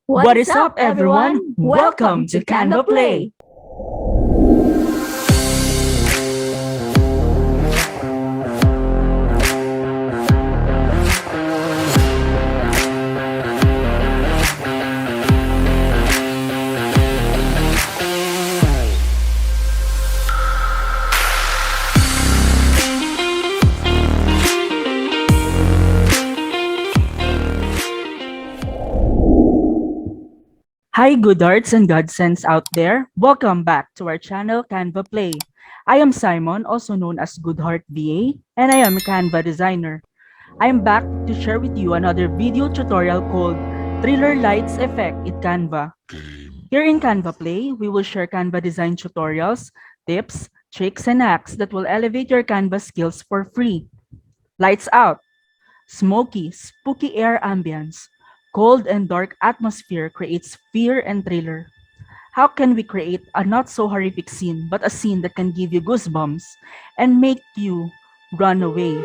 What is up, everyone? Welcome to Canvaplay. Hi, good arts and godsends out there. Welcome back to our channel, Canva Play. I am Simon, also known as Goodheart VA, and I am a Canva designer. I am back to share with you another video tutorial called Thriller Lights Effect in Canva. Here in Canva Play, we will share Canva design tutorials, tips, tricks, and hacks that will elevate your Canva skills for free. Lights out. Smoky, spooky air ambience. Cold and dark atmosphere creates fear and thriller. How can we create a not so horrific scene, but a scene that can give you goosebumps and make you run away?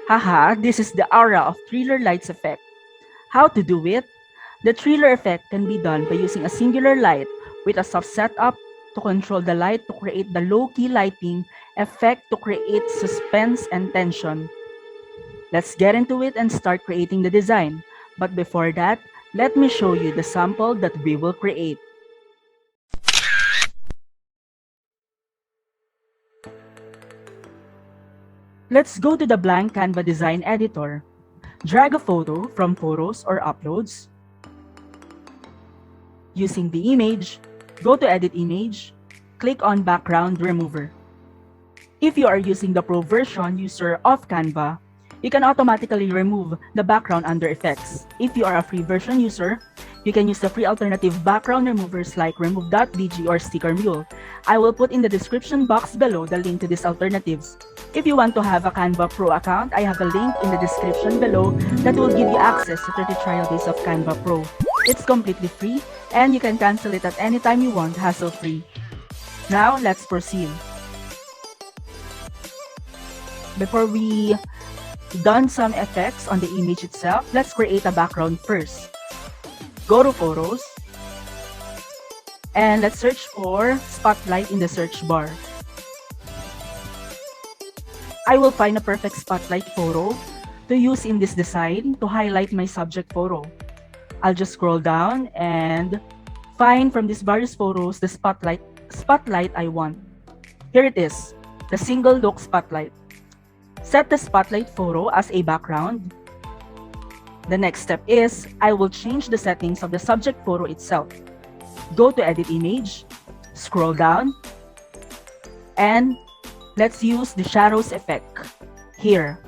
Haha, this is the aura of thriller lights effect. How to do it? The thriller effect can be done by using a singular light with a soft setup to control the light to create the low-key lighting effect to create suspense and tension. Let's get into it and start creating the design. But before that, let me show you the sample that we will create. Let's go to the blank Canva design editor. Drag a photo from photos or uploads. Using the image, go to edit image, click on background remover. If you are using the pro version user of Canva, you can automatically remove the background under effects. If you are a free version user, you can use the free alternative background removers like remove.bg or sticker mule. I will put in the description box below the link to these alternatives. If you want to have a Canva Pro account, I have a link in the description below that will give you access to 30 trial days of Canva Pro. It's completely free and you can cancel it at any time you want, hassle-free. Now, let's proceed. Before we done some effects on the image itself, let's create a background first. Go to Photos, and let's search for Spotlight in the search bar. I will find a perfect spotlight photo to use in this design to highlight my subject photo. I'll just scroll down and find from these various photos the spotlight I want. Here it is, the single look spotlight. Set the spotlight photo as a background. The next step is, I will change the settings of the subject photo itself. Go to edit image, scroll down, and let's use the shadows effect. Here,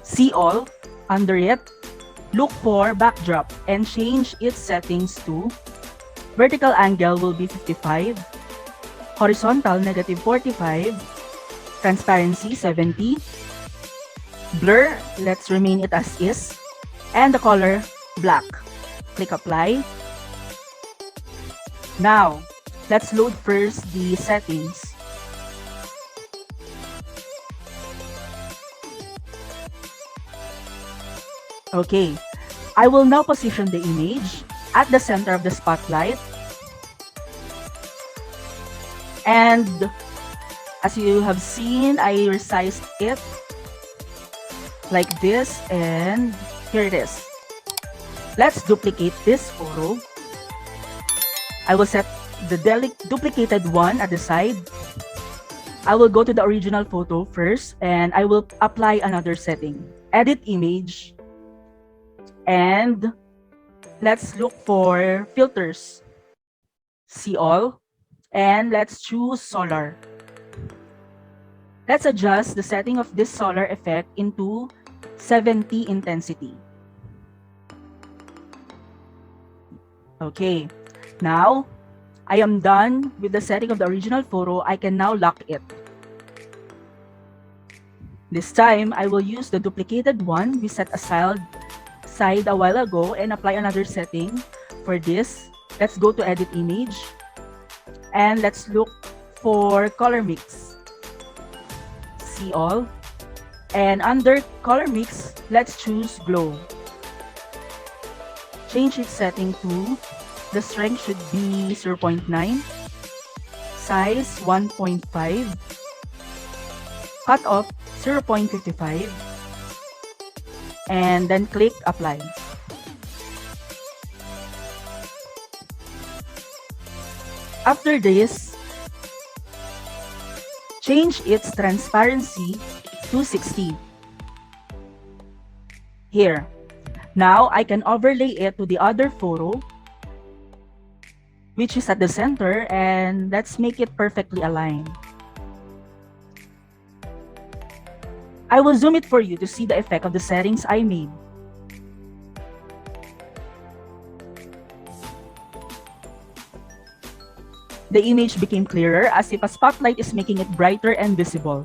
see all, under it, look for backdrop and change its settings to vertical angle will be 55, horizontal -45, transparency 70, blur, let's remain it as is, and the color black. Click apply. Now, let's load first the settings. Okay, I will now position the image at the center of the spotlight. And as you have seen, I resized it like this, and here it is. Let's duplicate this photo. I will set the duplicated one at the side. I will go to the original photo first and I will apply another setting. Edit image. And let's look for filters. See all. And let's choose solar. Let's adjust the setting of this solar effect into 70 intensity. Okay, now I am done with the setting of the original photo. I can now lock it. This time, I will use the duplicated one we set aside a while ago and apply another setting for this. Let's go to edit image and let's look for color mix. See all. And under color mix, let's choose glow. change its setting to the strength should be 0.9, size 1.5, cutoff 0.55, and then click apply. After this, change its transparency to 60. Here. Now I can overlay it to the other photo, which is at the center, and let's make it perfectly aligned. I will zoom it for you to see the effect of the settings I made. The image became clearer as if a spotlight is making it brighter and visible.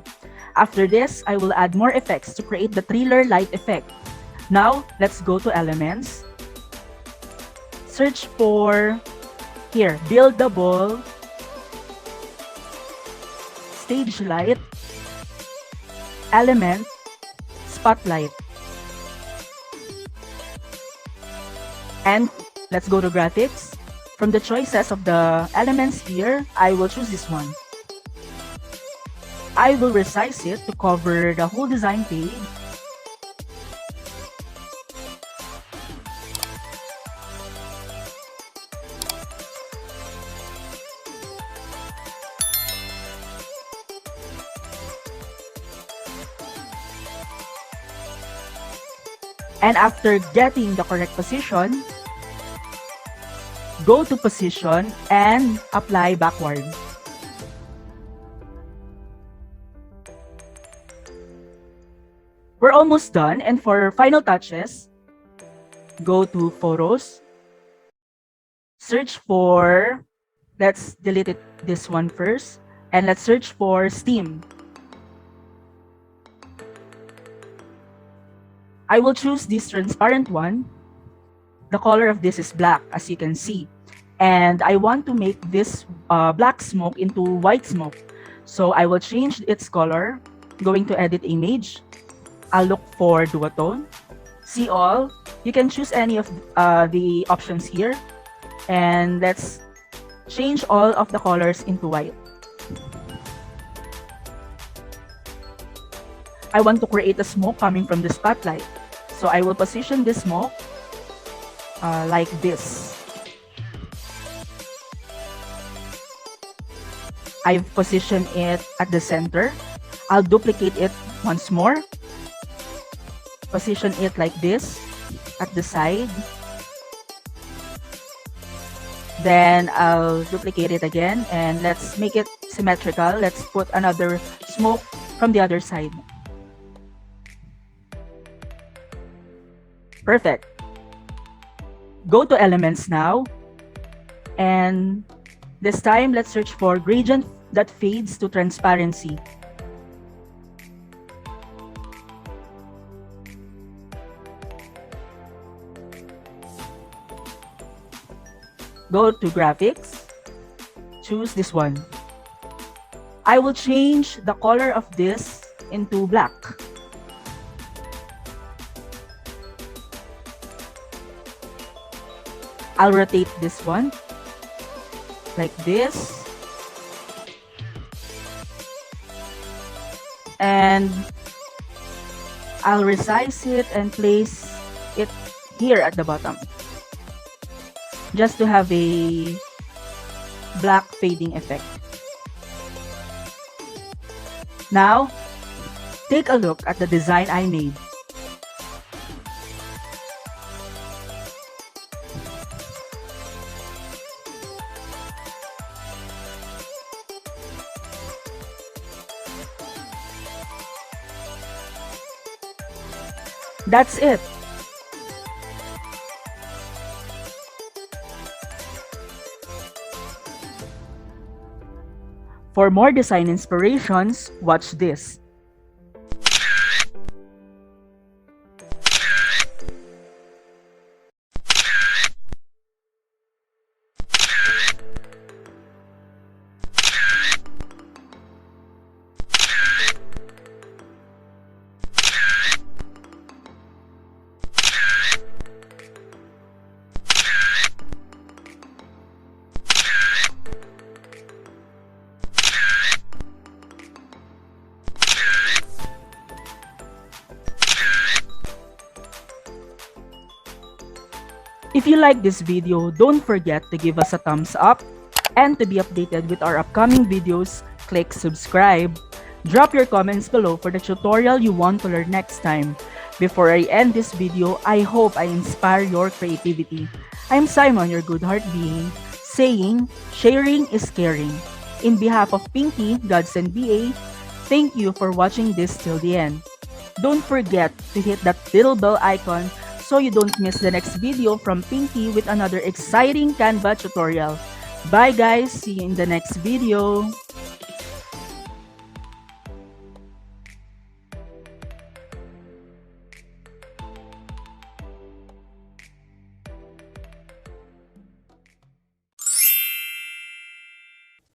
After this, I will add more effects to create the thriller light effect. Now, let's go to elements. Search for, here, buildable, stage light, element, spotlight. And let's go to graphics. From the choices of the elements here, I will choose this one. I will resize it to cover the whole design page. And after getting the correct position, go to position and apply backward. We're almost done, and for final touches, go to photos, search for, let's delete this one first, and let's search for Steam. I will choose this transparent one. The color of this is black, as you can see. And I want to make this black smoke into white smoke. So I will change its color. Going to edit image. I'll look for duotone. See all. You can choose any of the options here. And let's change all of the colors into white. I want to create a smoke coming from the spotlight. So I will position this smoke like this. I've positioned it at the center. I'll duplicate it once more. Position it like this at the side. Then I'll duplicate it again and let's make it symmetrical. Let's put another smoke from the other side. Perfect. Go to elements now. And this time, let's search for gradient that fades to transparency. Go to graphics. Choose this one. I will change the color of this into black. I'll rotate this one like this. And I'll resize it and place it here at the bottom. Just to have a black fading effect. Now, take a look at the design I made. That's it. For more design inspirations, watch this. If you like this video, don't forget to give us a thumbs up, and to be updated with our upcoming videos, click subscribe. Drop your comments below for the tutorial you want to learn next time. Before I end this video, I hope I inspire your creativity. I'm Simon, your good heart being, saying, sharing is caring. In behalf of Pinky, Godsend BA, thank you for watching this till the end. Don't forget to hit that little bell icon so you don't miss the next video from Pinky with another exciting Canva tutorial. Bye guys, see you in the next video.